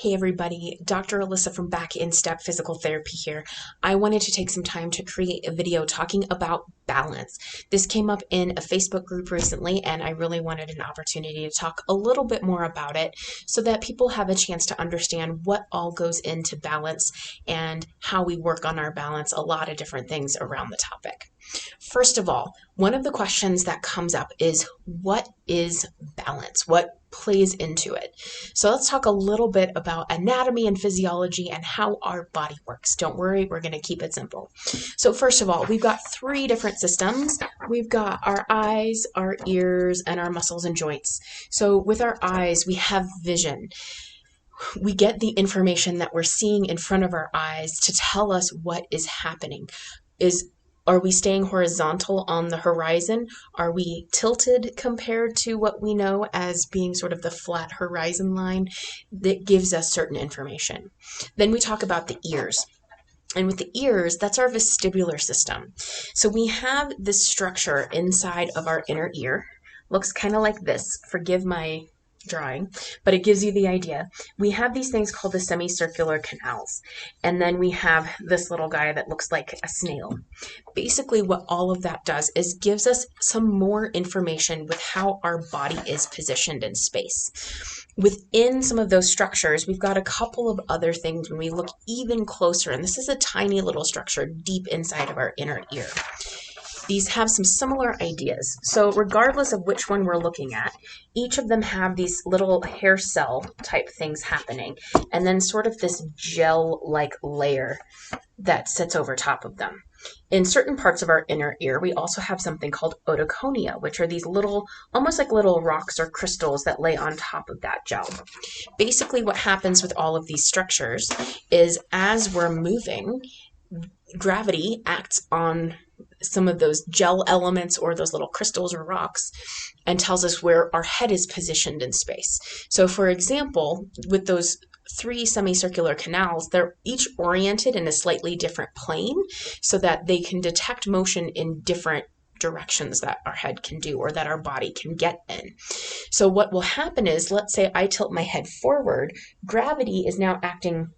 Hey everybody, Dr. Alyssa from Back in Step Physical Therapy here. I wanted to take some time to create a video talking about balance. This came up in a Facebook group recently, and I really wanted an opportunity to talk a little bit more about it so that people have a chance to understand what all goes into balance and how we work on our balance, a lot of different things around the topic. First of all, one of the questions that comes up is, what is balance? What plays into it? So let's talk a little bit about anatomy and physiology and how our body works. Don't worry, we're going to keep it simple. So first of all, we've got three different systems. We've got our eyes, our ears, and our muscles and joints. So with our eyes, we have vision. We get the information that we're seeing in front of our eyes to tell us what is happening. Are we staying horizontal on the horizon? Are we tilted compared to what we know as being sort of the flat horizon line? That gives us certain information. Then we talk about the ears. And with the ears, that's our vestibular system. So we have this structure inside of our inner ear. Looks kind of like this. Forgive my drawing, but it gives you the idea. We have these things called the semicircular canals, and then we have this little guy that looks like a snail. Basically, what all of that does is gives us some more information with how our body is positioned in space. Within some of those structures, we've got a couple of other things when we look even closer, and this is a tiny little structure deep inside of our inner ear. These have some similar ideas. So regardless of which one we're looking at, each of them have these little hair cell type things happening, and then sort of this gel-like layer that sits over top of them. In certain parts of our inner ear, we also have something called otoconia, which are these little, almost like little rocks or crystals that lay on top of that gel. Basically, what happens with all of these structures is as we're moving, gravity acts on some of those gel elements or those little crystals or rocks and tells us where our head is positioned in space. So for example, with those three semicircular canals, they're each oriented in a slightly different plane so that they can detect motion in different directions that our head can do or that our body can get in. So what will happen is, let's say I tilt my head forward, gravity is now acting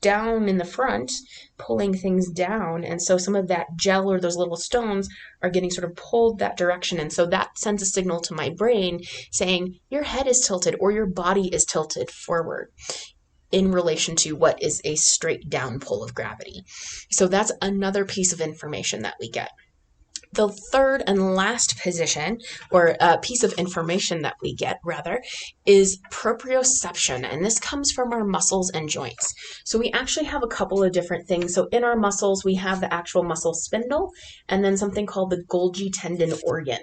down in the front, pulling things down, and so some of that gel or those little stones are getting sort of pulled that direction, and so that sends a signal to my brain saying your head is tilted or your body is tilted forward in relation to what is a straight down pull of gravity. So that's another piece of information that we get. The third and last position, or piece of information that we get, rather, is proprioception, and this comes from our muscles and joints. So we actually have a couple of different things. So in our muscles, we have the actual muscle spindle, and then something called the Golgi tendon organ.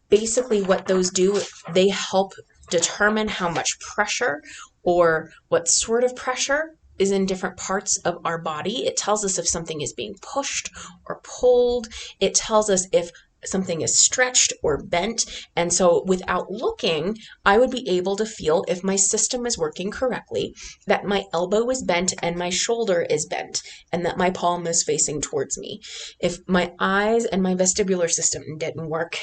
Basically, what those do, they help determine how much pressure or what sort of pressure is in different parts of our body. It tells us if something is being pushed or pulled. It tells us if something is stretched or bent. And so without looking, I would be able to feel if my system is working correctly, that my elbow is bent and my shoulder is bent, and that my palm is facing towards me. If my eyes and my vestibular system didn't work,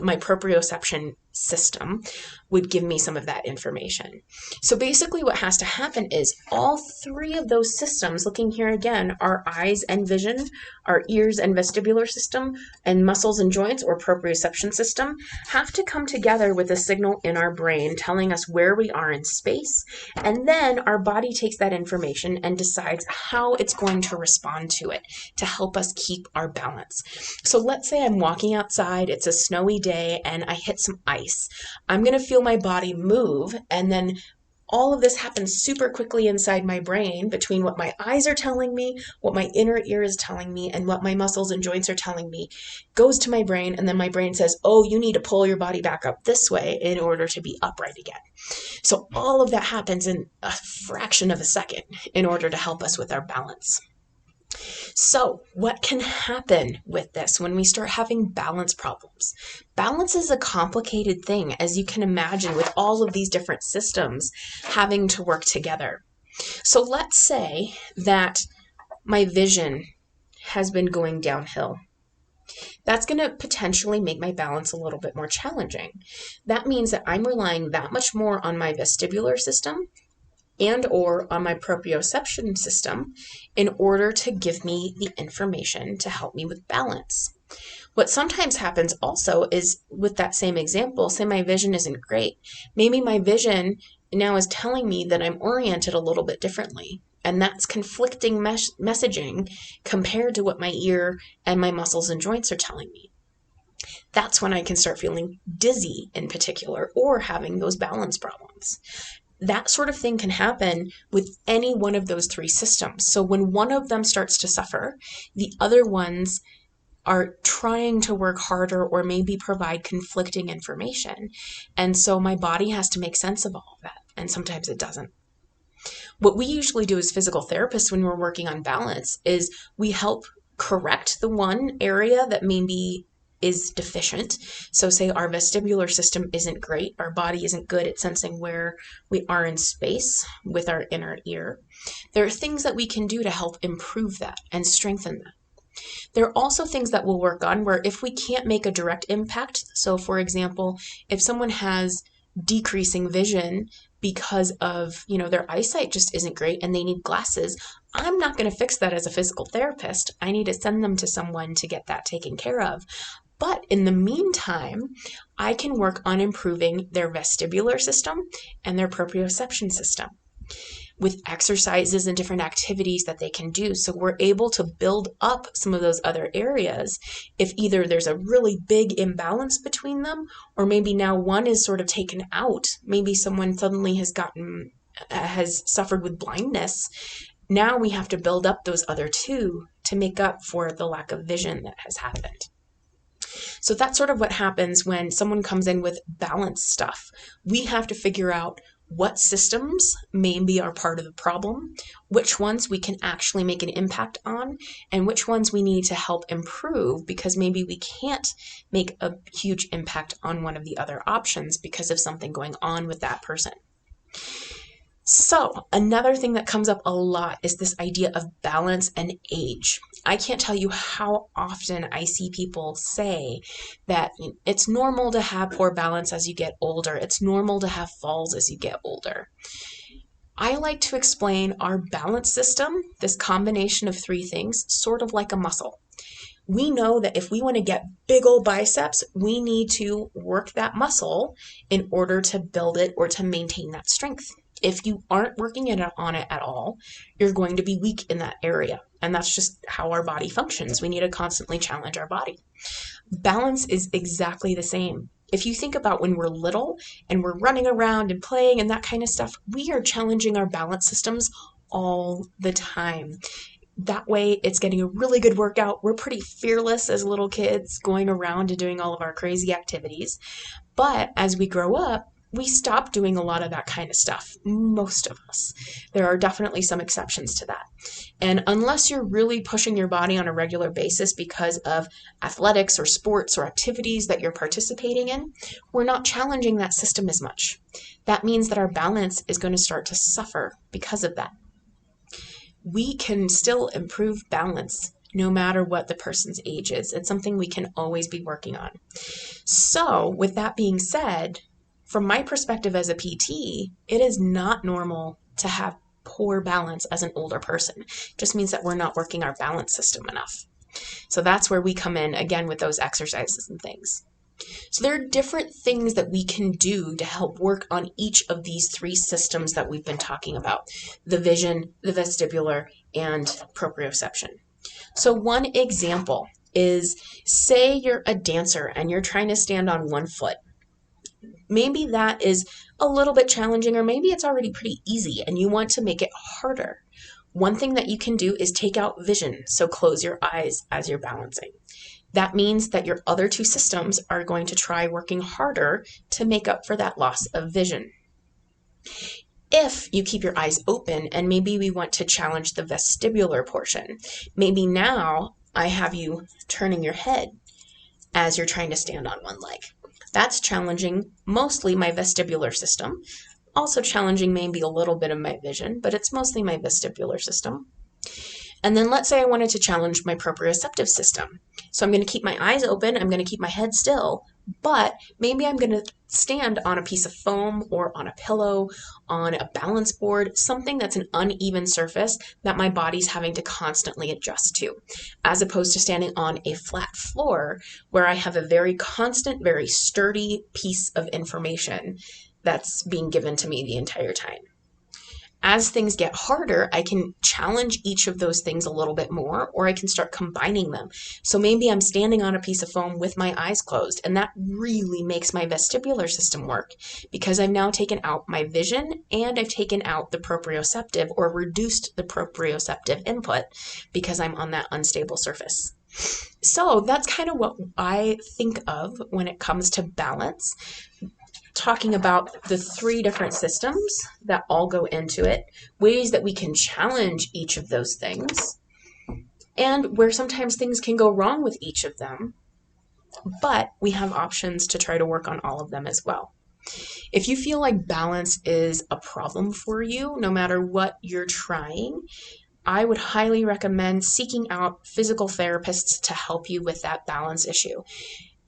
my proprioception system would give me some of that information. So basically what has to happen is all three of those systems, looking here again, our eyes and vision, our ears and vestibular system, and muscles and joints or proprioception system, have to come together with a signal in our brain telling us where we are in space, and then our body takes that information and decides how it's going to respond to it to help us keep our balance. So let's say I'm walking outside, it's a snowy day, and I hit some ice. I'm going to feel my body move, and then all of this happens super quickly inside my brain between what my eyes are telling me, what my inner ear is telling me, and what my muscles and joints are telling me, goes to my brain, and then my brain says, oh, you need to pull your body back up this way in order to be upright again. So all of that happens in a fraction of a second in order to help us with our balance. So what can happen with this when we start having balance problems? Balance is a complicated thing, as you can imagine, with all of these different systems having to work together. So let's say that my vision has been going downhill. That's going to potentially make my balance a little bit more challenging. That means that I'm relying that much more on my vestibular system and or on my proprioception system in order to give me the information to help me with balance. What sometimes happens also is with that same example, say my vision isn't great. Maybe my vision now is telling me that I'm oriented a little bit differently. And that's conflicting messaging compared to what my ear and my muscles and joints are telling me. That's when I can start feeling dizzy in particular or having those balance problems. That sort of thing can happen with any one of those three systems. So when one of them starts to suffer, the other ones are trying to work harder or maybe provide conflicting information. And so my body has to make sense of all of that. And sometimes it doesn't. What we usually do as physical therapists when we're working on balance is we help correct the one area that maybe is deficient. So say our vestibular system isn't great, our body isn't good at sensing where we are in space with our inner ear. There are things that we can do to help improve that and strengthen that. There are also things that we'll work on where if we can't make a direct impact, so for example, if someone has decreasing vision because of, their eyesight just isn't great and they need glasses, I'm not going to fix that as a physical therapist. I need to send them to someone to get that taken care of. But in the meantime, I can work on improving their vestibular system and their proprioception system with exercises and different activities that they can do. So we're able to build up some of those other areas if either there's a really big imbalance between them, or maybe now one is sort of taken out. Maybe someone suddenly has suffered with blindness. Now we have to build up those other two to make up for the lack of vision that has happened. So that's sort of what happens when someone comes in with balance stuff. We have to figure out what systems maybe are part of the problem, which ones we can actually make an impact on, and which ones we need to help improve because maybe we can't make a huge impact on one of the other options because of something going on with that person. So another thing that comes up a lot is this idea of balance and age. I can't tell you how often I see people say that it's normal to have poor balance as you get older. It's normal to have falls as you get older. I like to explain our balance system, this combination of three things, sort of like a muscle. We know that if we want to get big old biceps, we need to work that muscle in order to build it or to maintain that strength. If you aren't working on it at all, you're going to be weak in that area. And that's just how our body functions. We need to constantly challenge our body. Balance is exactly the same. If you think about when we're little and we're running around and playing and that kind of stuff, we are challenging our balance systems all the time. That way, it's getting a really good workout. We're pretty fearless as little kids going around and doing all of our crazy activities. But as we grow up, we stop doing a lot of that kind of stuff. Most of us. There are definitely some exceptions to that. And unless you're really pushing your body on a regular basis because of athletics or sports or activities that you're participating in, we're not challenging that system as much. That means that our balance is going to start to suffer because of that. We can still improve balance no matter what the person's age is. It's something we can always be working on. So with that being said, from my perspective as a PT, it is not normal to have poor balance as an older person. It just means that we're not working our balance system enough. So that's where we come in again with those exercises and things. So there are different things that we can do to help work on each of these three systems that we've been talking about: the vision, the vestibular, and proprioception. So one example is, say you're a dancer and you're trying to stand on one foot. Maybe that is a little bit challenging, or maybe it's already pretty easy and you want to make it harder. One thing that you can do is take out vision, so close your eyes as you're balancing. That means that your other two systems are going to try working harder to make up for that loss of vision. If you keep your eyes open and maybe we want to challenge the vestibular portion, maybe now I have you turning your head as you're trying to stand on one leg. That's challenging mostly my vestibular system, also challenging maybe a little bit of my vision, but it's mostly my vestibular system. And then let's say I wanted to challenge my proprioceptive system. So I'm going to keep my eyes open, I'm going to keep my head still, but maybe I'm going to stand on a piece of foam or on a pillow, on a balance board, something that's an uneven surface that my body's having to constantly adjust to, as opposed to standing on a flat floor where I have a very constant, very sturdy piece of information that's being given to me the entire time. As things get harder, I can challenge each of those things a little bit more, or I can start combining them. So maybe I'm standing on a piece of foam with my eyes closed, and that really makes my vestibular system work because I've now taken out my vision and I've taken out the proprioceptive or reduced the proprioceptive input because I'm on that unstable surface. So that's kind of what I think of when it comes to balance, talking about the 3 different systems that all go into it, ways that we can challenge each of those things, and where sometimes things can go wrong with each of them, but we have options to try to work on all of them as well. If you feel like balance is a problem for you, no matter what you're trying, I would highly recommend seeking out physical therapists to help you with that balance issue.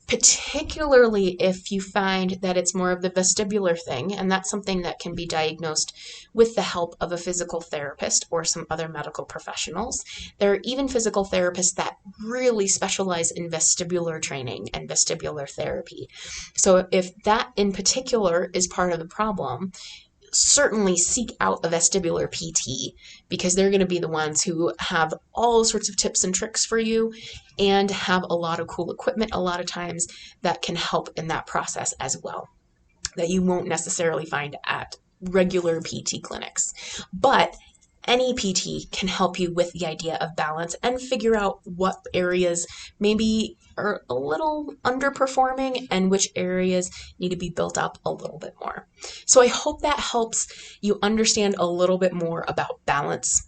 Particularly if you find that it's more of the vestibular thing, and that's something that can be diagnosed with the help of a physical therapist or some other medical professionals. There are even physical therapists that really specialize in vestibular training and vestibular therapy. So if that in particular is part of the problem, certainly seek out a vestibular PT because they're going to be the ones who have all sorts of tips and tricks for you and have a lot of cool equipment a lot of times that can help in that process as well, that you won't necessarily find at regular PT clinics. But any PT can help you with the idea of balance and figure out what areas maybe are a little underperforming and which areas need to be built up a little bit more. So I hope that helps you understand a little bit more about balance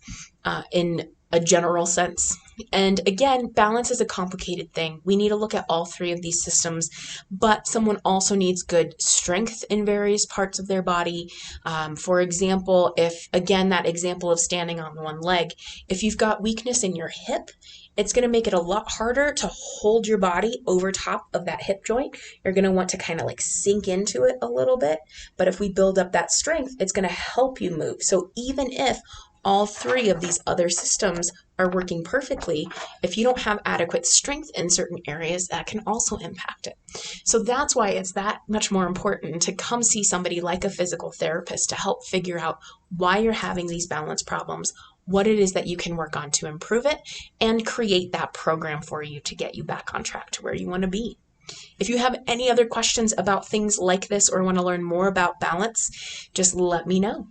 in a general sense. And again, balance is a complicated thing. We need to look at all 3 of these systems, but someone also needs good strength in various parts of their body. For example, if, again, that example of standing on one leg, if you've got weakness in your hip, it's going to make it a lot harder to hold your body over top of that hip joint. You're going to want to kind of like sink into it a little bit. But if we build up that strength, it's going to help you move. So even if all 3 of these other systems are working perfectly, if you don't have adequate strength in certain areas, that can also impact it. So that's why it's that much more important to come see somebody like a physical therapist to help figure out why you're having these balance problems, what it is that you can work on to improve it, and create that program for you to get you back on track to where you want to be. If you have any other questions about things like this or want to learn more about balance, just let me know.